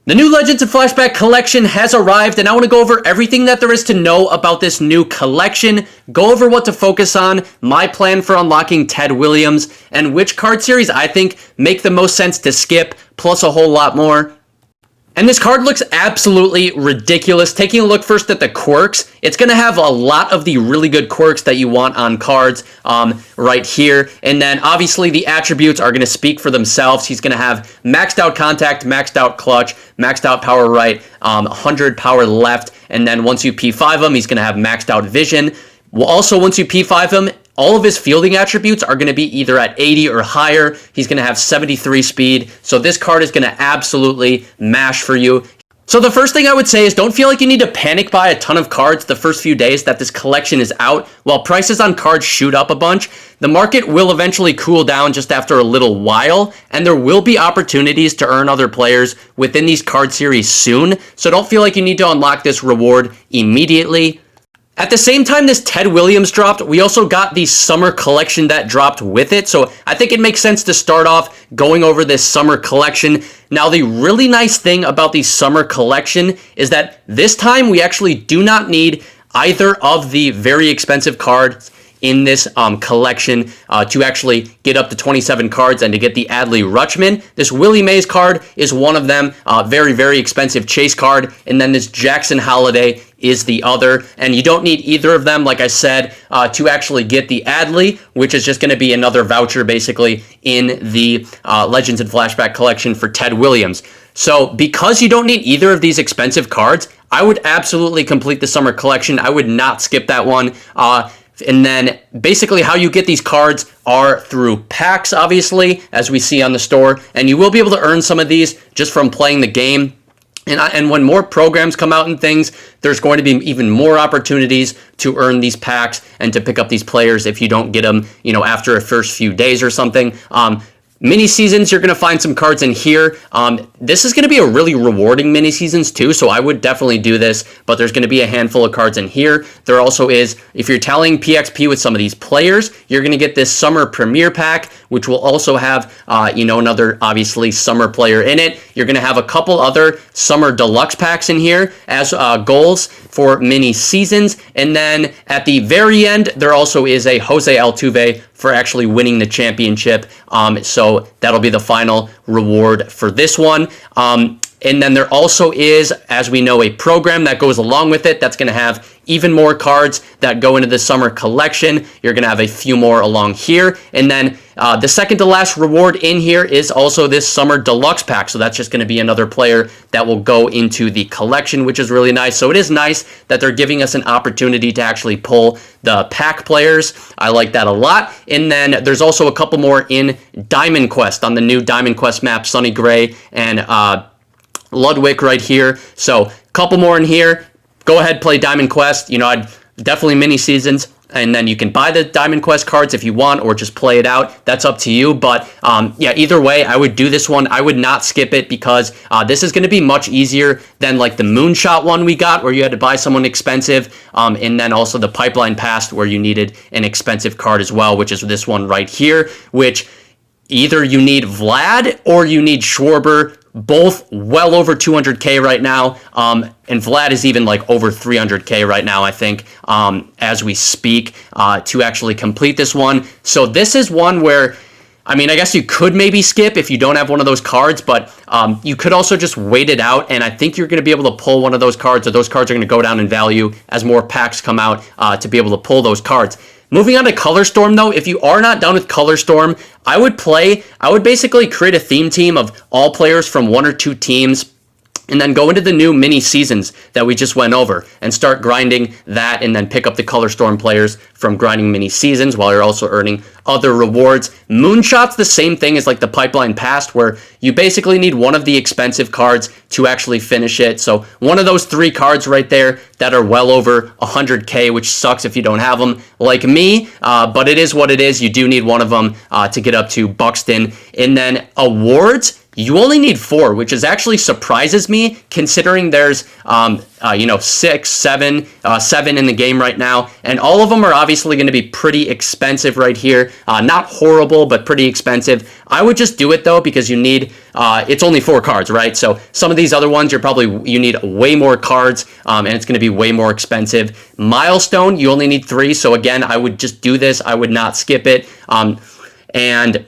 The new Legends of Flashback collection has arrived, and I want to go over everything that there is to know about this new collection, go over what to focus on, my plan for unlocking Ted Williams, and which card series I think make the most sense to skip, plus a whole lot more. And this card looks absolutely ridiculous. Taking a look first at the quirks, it's going to have a lot of the really good quirks that you want on cards right here. And then obviously the attributes are going to speak for themselves. He's going to have maxed out contact, maxed out clutch, maxed out power right, 100 power left. And then once you P5 him, he's going to have maxed out vision. Well, also, once you P5 him, all of his fielding attributes are going to be either at 80 or higher. He's going to have 73 speed. So this card is going to absolutely mash for you. So the first thing I would say is don't feel like you need to panic buy a ton of cards the first few days that this collection is out. While prices on cards shoot up a bunch, the market will eventually cool down just after a little while, and there will be opportunities to earn other players within these card series soon. So don't feel like you need to unlock this reward immediately. At the same time this Ted Williams dropped, we also got the summer collection that dropped with it. So I think it makes sense to start off going over this summer collection. Now, the really nice thing about the summer collection is that this time we actually do not need either of the very expensive cards in this collection to actually get up to 27 cards and to get the Adley Rutschman. This Willie Mays card is one of them, very, very expensive chase card. And then this Jackson Holiday is the other. And you don't need either of them, like I said, to actually get the Adley, which is just going to be another voucher basically in the Legends and Flashback collection for Ted Williams. So because you don't need either of these expensive cards, I would absolutely complete the summer collection. I would not skip that one. And then basically how you get these cards are through packs, obviously, as we see on the store. And you will be able to earn some of these just from playing the game. And when more programs come out and things, there's going to be even more opportunities to earn these packs and to pick up these players if you don't get them, after a first few days or something. Mini seasons, you're going to find some cards in here. This is going to be a really rewarding mini seasons too, so I would definitely do this, but there's going to be a handful of cards in here. There also is, if you're tallying PXP with some of these players, you're going to get this summer premiere pack, which will also have, another obviously summer player in it. You're going to have a couple other summer deluxe packs in here as goals for mini seasons. And then at the very end, there also is a Jose Altuve for actually winning the championship. So that'll be the final reward for this one. And then there also is, as we know, a program that goes along with it that's going to have even more cards that go into the summer collection. You're going to have a few more along here. And then the second to last reward in here is also this summer deluxe pack. So that's just going to be another player that will go into the collection, which is really nice. So it is nice that they're giving us an opportunity to actually pull the pack players. I like that a lot. And then there's also a couple more in Diamond Quest on the new Diamond Quest map, Sonny Gray and Ludwig right here. So a couple more in here. Go ahead, play Diamond Quest. I'd definitely mini seasons, and then you can buy the Diamond Quest cards if you want, or just play it out. That's up to you. But either way, I would do this one. I would not skip it because this is going to be much easier than like the Moonshot one we got, where you had to buy someone expensive, and then also the Pipeline Pass, where you needed an expensive card as well, which is this one right here, which either you need Vlad or you need Schwarber, both well over 200K right now. And Vlad is even like over 300K right now, I think, as we speak, to actually complete this one. So this is one where, I guess you could maybe skip if you don't have one of those cards, but you could also just wait it out, and I think you're going to be able to pull one of those cards, or those cards are going to go down in value as more packs come out to be able to pull those cards. Moving on to Color Storm, though, if you are not done with Color Storm, I would basically create a theme team of all players from one or two teams, and then go into the new mini seasons that we just went over and start grinding that, and then pick up the Color Storm players from grinding mini seasons while you're also earning other rewards. Moonshot's the same thing as like the Pipeline Pass, where you basically need one of the expensive cards to actually finish it. So one of those three cards right there that are well over 100K, which sucks if you don't have them like me, but it is what it is. You do need one of them to get up to Buxton. And then awards, you only need 4, which is actually surprises me considering there's, 6, 7, 7 in the game right now. And all of them are obviously going to be pretty expensive right here. Not horrible, but pretty expensive. I would just do it though, because you need, it's only 4 cards, right? So some of these other ones, you need way more cards, and it's going to be way more expensive. Milestone, you only need 3. So again, I would just do this. I would not skip it. And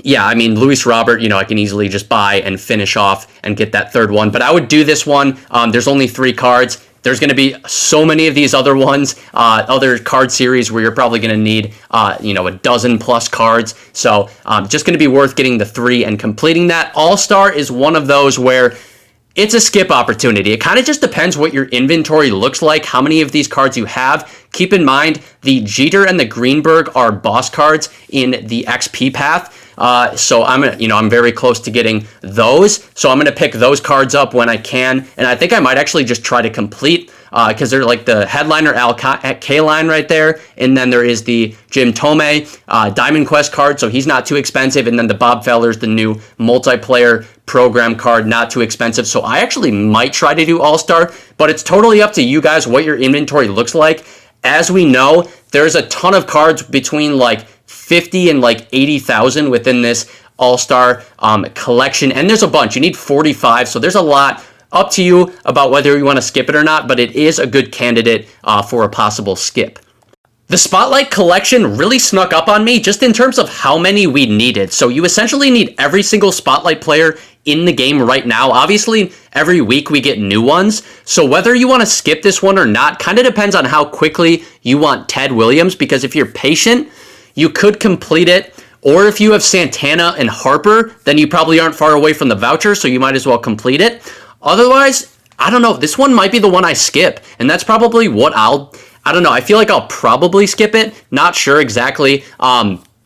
yeah, I mean, Luis Robert, I can easily just buy and finish off and get that 3rd one. But I would do this one. There's only 3 cards. There's going to be so many of these other ones, other card series where you're probably going to need, a dozen plus cards. So just going to be worth getting the 3 and completing that. All-Star is one of those where it's a skip opportunity. It kind of just depends what your inventory looks like, how many of these cards you have. Keep in mind, the Jeter and the Greenberg are boss cards in the XP path. So I'm very close to getting those. So I'm going to pick those cards up when I can. And I think I might actually just try to complete, because they're like the headliner Al Kaline right there. And then there is the Jim Thome Diamond Quest card. So he's not too expensive. And then the Bob Feller's the new multiplayer program card, not too expensive. So I actually might try to do All-Star, but it's totally up to you guys what your inventory looks like. As we know, there's a ton of cards between like 50 and like 80,000 within this All-Star collection, and there's a bunch. You need 45, so there's a lot. Up to you about whether you want to skip it or not, but it is a good candidate for a possible skip. The Spotlight collection really snuck up on me just in terms of how many we needed. So you essentially need every single Spotlight player in the game right now. Obviously, every week we get new ones. So whether you want to skip this one or not kind of depends on how quickly you want Ted Williams, because if you're patient, you could complete it. Or if you have Santana and Harper, then you probably aren't far away from the voucher, so you might as well complete it. Otherwise, I don't know. This one might be the one I skip, and that's probably what I don't know. I feel like I'll probably skip it. Not sure exactly,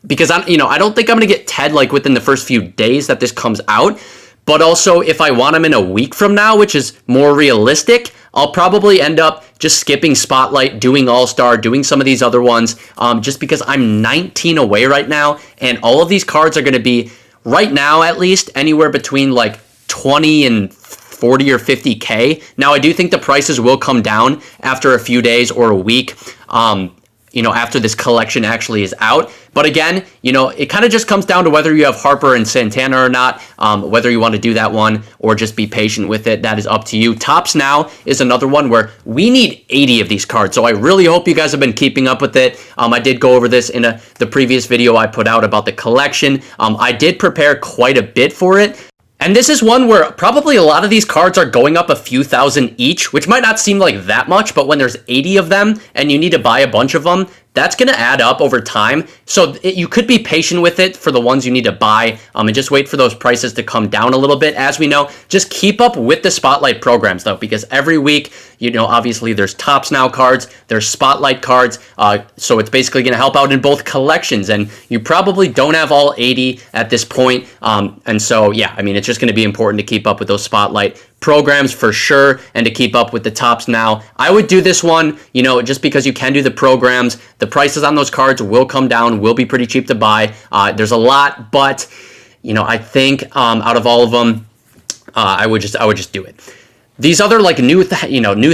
because I don't think I'm gonna get Ted like within the first few days that this comes out. But also, if I want him in a week from now, which is more realistic, I'll probably end up just skipping Spotlight, doing All-Star, doing some of these other ones, just because I'm 19 away right now, and all of these cards are going to be, right now at least, anywhere between like 20 and 40 or 50K. Now, I do think the prices will come down after a few days or a week, after this collection actually is out. But again, it kind of just comes down to whether you have Harper and Santana or not, whether you want to do that one or just be patient with it. That is up to you. Tops Now is another one where we need 80 of these cards. So I really hope you guys have been keeping up with it. I did go over this in the previous video I put out about the collection. I did prepare quite a bit for it. And this is one where probably a lot of these cards are going up a few thousand each, which might not seem like that much, but when there's 80 of them and you need to buy a bunch of them, that's going to add up over time. So you could be patient with it for the ones you need to buy, and just wait for those prices to come down a little bit. As we know, just keep up with the Spotlight programs though, because every week, obviously there's Tops Now cards, there's Spotlight cards, so it's basically going to help out in both collections, and you probably don't have all 80 at this point, and so yeah, it's just going to be important to keep up with those Spotlight programs for sure, and to keep up with the Tops Now. I would do this one, just because you can do the programs. The prices on those cards will come down, will be pretty cheap to buy. There's a lot, but I think out of all of them, I would just do it. These other like new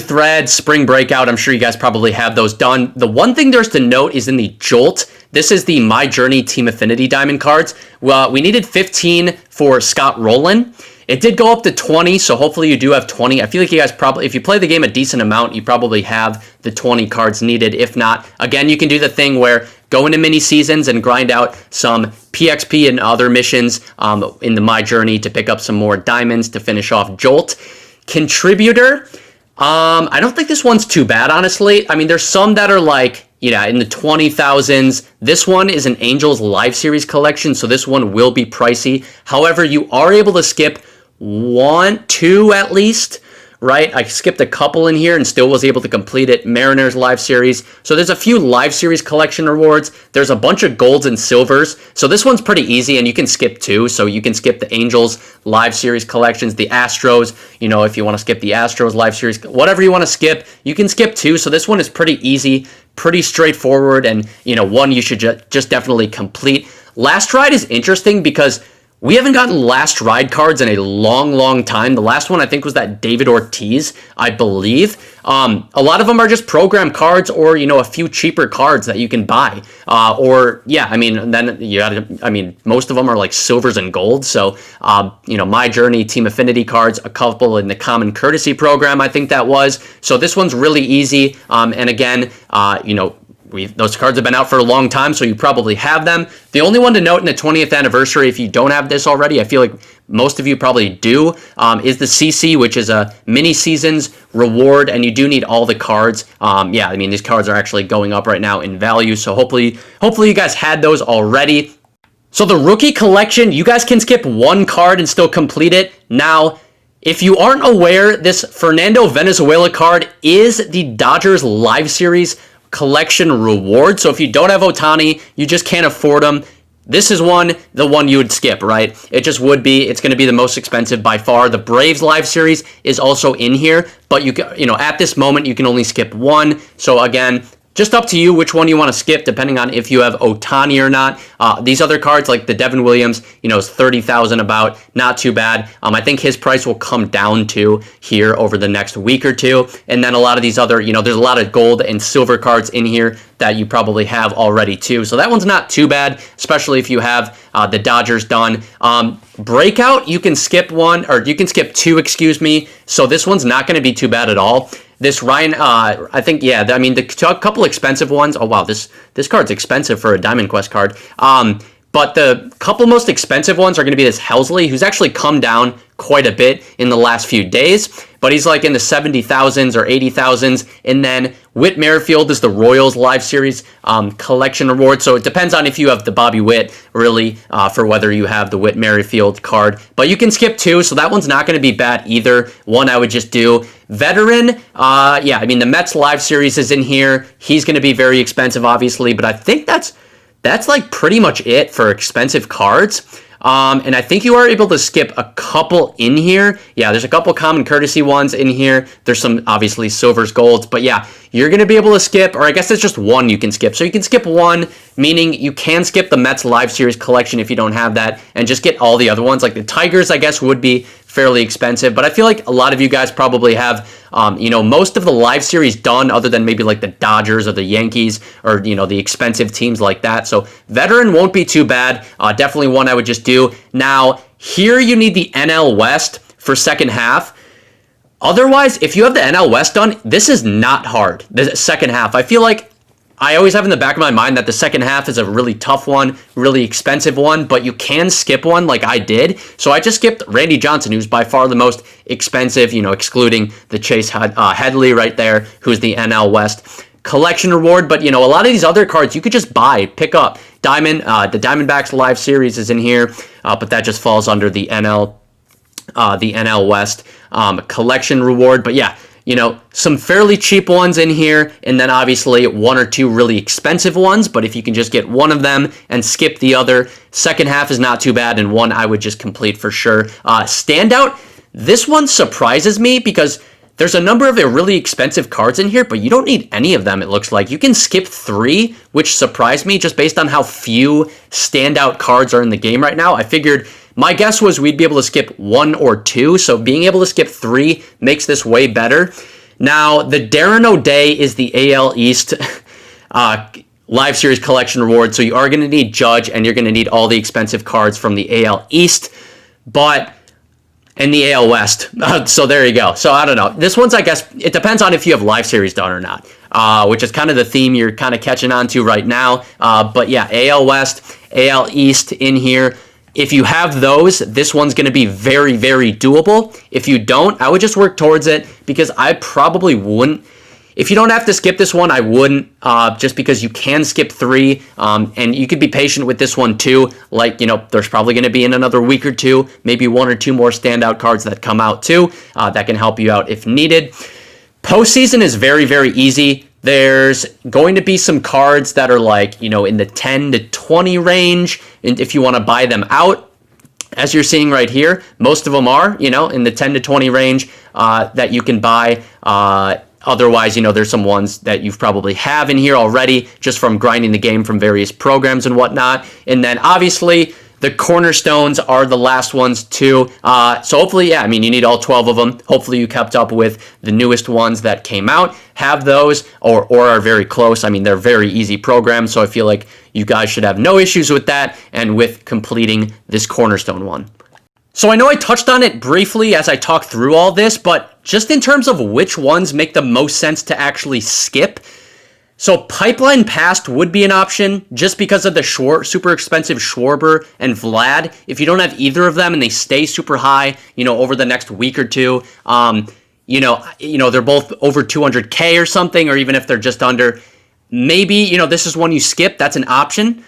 threads, spring breakout, I'm sure you guys probably have those done. The one thing there's to note is in the Jolt, this is the My Journey Team Affinity Diamond cards. Well, we needed 15 for Scott Rowland. It did go up to 20, so hopefully you do have 20. I feel like you guys probably, if you play the game a decent amount, you probably have the 20 cards needed. If not, again, you can do the thing where go into mini seasons and grind out some PXP and other missions in the My Journey to pick up some more diamonds to finish off Jolt. Contributor, I don't think this one's too bad, honestly. There's some that are like, in the 20,000s. This one is an Angels Live Series collection, so this one will be pricey. However, you are able to skip 1, 2 at least, right? I skipped a couple in here and still was able to complete it. Mariners Live Series. So there's a few Live Series collection rewards. There's a bunch of golds and silvers. So this one's pretty easy, and you can skip 2. So you can skip the Angels Live Series collections, the Astros, if you want to skip the Astros Live Series, whatever you want to skip, you can skip 2. So this one is pretty easy, pretty straightforward, and one you should just definitely complete. Last Ride is interesting because We haven't gotten last ride cards in a long time. The last one I think was that David Ortiz, I believe. A lot of them are just program cards or, you know, a few cheaper cards that you can buy. Or, yeah, I mean, then you gotta, I mean, most of them are like silvers and gold. So, you know, My Journey, Team Affinity cards, a couple in the Common Courtesy program, I think that was. So this one's really easy. And again, you know, those cards have been out for a long time, so you probably have them. The only one to note in the 20th anniversary, if you don't have this already, I feel like most of you probably do, is the CC, which is a mini seasons reward, and you do need all the cards. Yeah, I mean, these cards are actually going up right now in value, so hopefully you guys had those already. So the rookie collection, you guys can skip one card and still complete it. Now, if you aren't aware, this Fernando Venezuela card is the Dodgers Live Series collection reward. So if you don't have Ohtani, you just can't afford them, this is the one you would skip, right? It just would be. It's going to be the most expensive by far. The Braves Live Series is also in here, but you know, at this moment you can only skip one. So again, just up to you which one you want to skip, depending on if you have Ohtani or not. These other cards, like the Devin Williams, you know, is $30,000 about, not too bad. I think his price will come down to here over the next week or two. And then a lot of these other, you know, there's a lot of gold and silver cards in here that you probably have already too. So that one's not too bad, especially if you have the Dodgers done. Breakout, you can skip one, or you can skip two, excuse me. So this one's not going to be too bad at all. This Ryan, I think, yeah, I mean, the couple expensive ones. Oh, wow, this card's expensive for a Diamond Quest card. But the couple most expensive ones are going to be this Helsley, who's actually come down quite a bit in the last few days. But he's like in the 70,000s or 80,000s. And then Whit Merrifield is the Royals Live Series collection reward. So it depends on if you have the Bobby Witt, really, for whether you have the Whit Merrifield card. But you can skip two, so that one's not going to be bad either. One I would just do. Veteran, yeah, I mean, the Mets Live Series is in here. He's going to be very expensive, obviously. But I think that's like pretty much it for expensive cards. And I think you are able to skip a couple in here. Yeah, there's a couple Common Courtesy ones in here. There's some, obviously, silvers, golds. But yeah, you're going to be able to skip, or I guess it's just one you can skip. So you can skip one, meaning you can skip the Mets Live Series collection if you don't have that, and just get all the other ones. Like the Tigers, I guess, would be fairly expensive. But I feel like a lot of you guys probably have, you know, most of the Live Series done, other than maybe like the Dodgers or the Yankees or, you know, the expensive teams like that. So Veteran won't be too bad. Definitely one I would just do. Now, here you need the NL West for second half. Otherwise, if you have the NL West done, this is not hard. The second half, I feel like I always have in the back of my mind that the second half is a really tough one, really expensive one, but you can skip one like I did. So I just skipped Randy Johnson, who's by far the most expensive, you know, excluding the Chase Headley right there, who's the NL West collection reward. But, you know, a lot of these other cards you could just buy, pick up. The Diamondbacks Live Series is in here, but that just falls under the NL West collection reward. But yeah, you know, some fairly cheap ones in here, and then obviously one or two really expensive ones. But if you can just get one of them and skip the other, second half is not too bad, and one I would just complete for sure. Standout, this one surprises me because there's a number of really expensive cards in here, but you don't need any of them, it looks like. You can skip three, which surprised me just based on how few standout cards are in the game right now. I figured, my guess was we'd be able to skip one or two, so being able to skip three makes this way better. Now, the Darren O'Day is the AL East Live Series collection reward, so you are going to need Judge, and you're going to need all the expensive cards from the AL East, but in the AL West. So there you go. So I don't know. This one's, I guess, it depends on if you have Live Series done or not, which is kind of the theme you're kind of catching on to right now. But yeah, AL West, AL East in here. If you have those, this one's going to be very, very doable. If you don't, I would just work towards it, because I probably wouldn't. If you don't have to skip this one, I wouldn't, just because you can skip three, and you could be patient with this one too. Like, you know, there's probably going to be in another week or two, maybe one or two more standout cards that come out too, that can help you out if needed. Postseason is very, very easy. There's going to be some cards that are like, you know, in the 10 to 20 range, and if you want to buy them out, as you're seeing right here, most of them are, you know, in the 10 to 20 range, that you can buy. Otherwise, you know, there's some ones that you've probably have in here already just from grinding the game from various programs and whatnot. And then obviously The cornerstones are the last ones too. So hopefully, yeah, I mean, you need all 12 of them. Hopefully you kept up with the newest ones that came out. Have those or are very close. I mean, they're very easy programs. So I feel like you guys should have no issues with that and with completing this cornerstone one. So I know I touched on it briefly as I talked through all this, but just in terms of which ones make the most sense to actually skip, so Pipeline Past would be an option just because of the super expensive Schwarber and Vlad. If you don't have either of them and they stay super high, over the next week or two, they're both over 200K or something, or even if they're just under, maybe, this is one you skip. That's an option.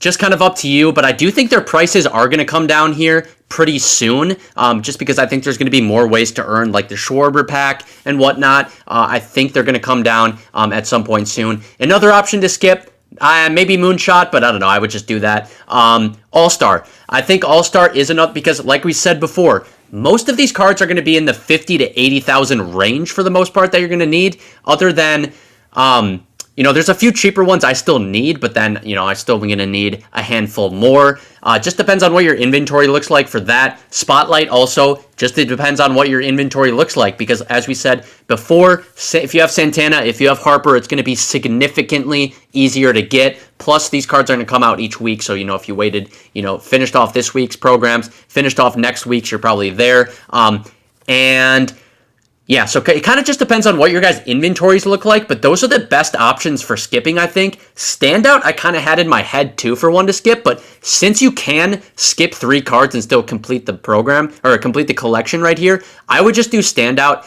Just kind of up to you, but I do think their prices are going to come down here pretty soon, just because I think there's going to be more ways to earn, like the Schwarber pack and whatnot. I think they're going to come down at some point soon. Another option to skip, maybe Moonshot, but I don't know. I would just do that. All-Star. I think All-Star is enough because, like we said before, most of these cards are going to be in the 50 to 80,000 range for the most part that you're going to need, other than... there's a few cheaper ones I still need, but then, I still am going to need a handful more. Just depends on what your inventory looks like for that. Spotlight also, just it depends on what your inventory looks like, because as we said before, if you have Santana, if you have Harper, it's going to be significantly easier to get. Plus, these cards are going to come out each week, so, if you waited, finished off this week's programs, finished off next week's, you're probably there. Yeah, so it kind of just depends on what your guys' inventories look like, but those are the best options for skipping, I think. Standout, I kind of had in my head, too, for one to skip, but since you can skip 3 cards and still complete the program, or complete the collection right here, I would just do Standout,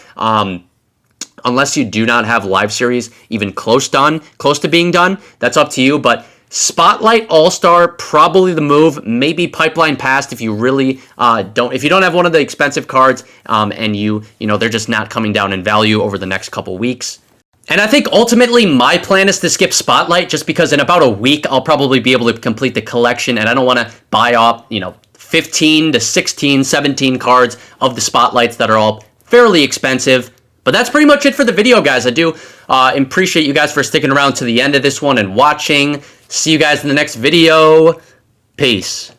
unless you do not have Live Series even close to being done. That's up to you, but... Spotlight, All-Star, probably the move. Maybe Pipeline Past if you really if you don't have one of the expensive cards and they're just not coming down in value over the next couple weeks. And I think ultimately my plan is to skip Spotlight just because in about a week I'll probably be able to complete the collection and I don't want to buy up, 15 to 16, 17 cards of the Spotlights that are all fairly expensive. But that's pretty much it for the video, guys. I do appreciate you guys for sticking around to the end of this one and watching. See you guys in the next video. Peace.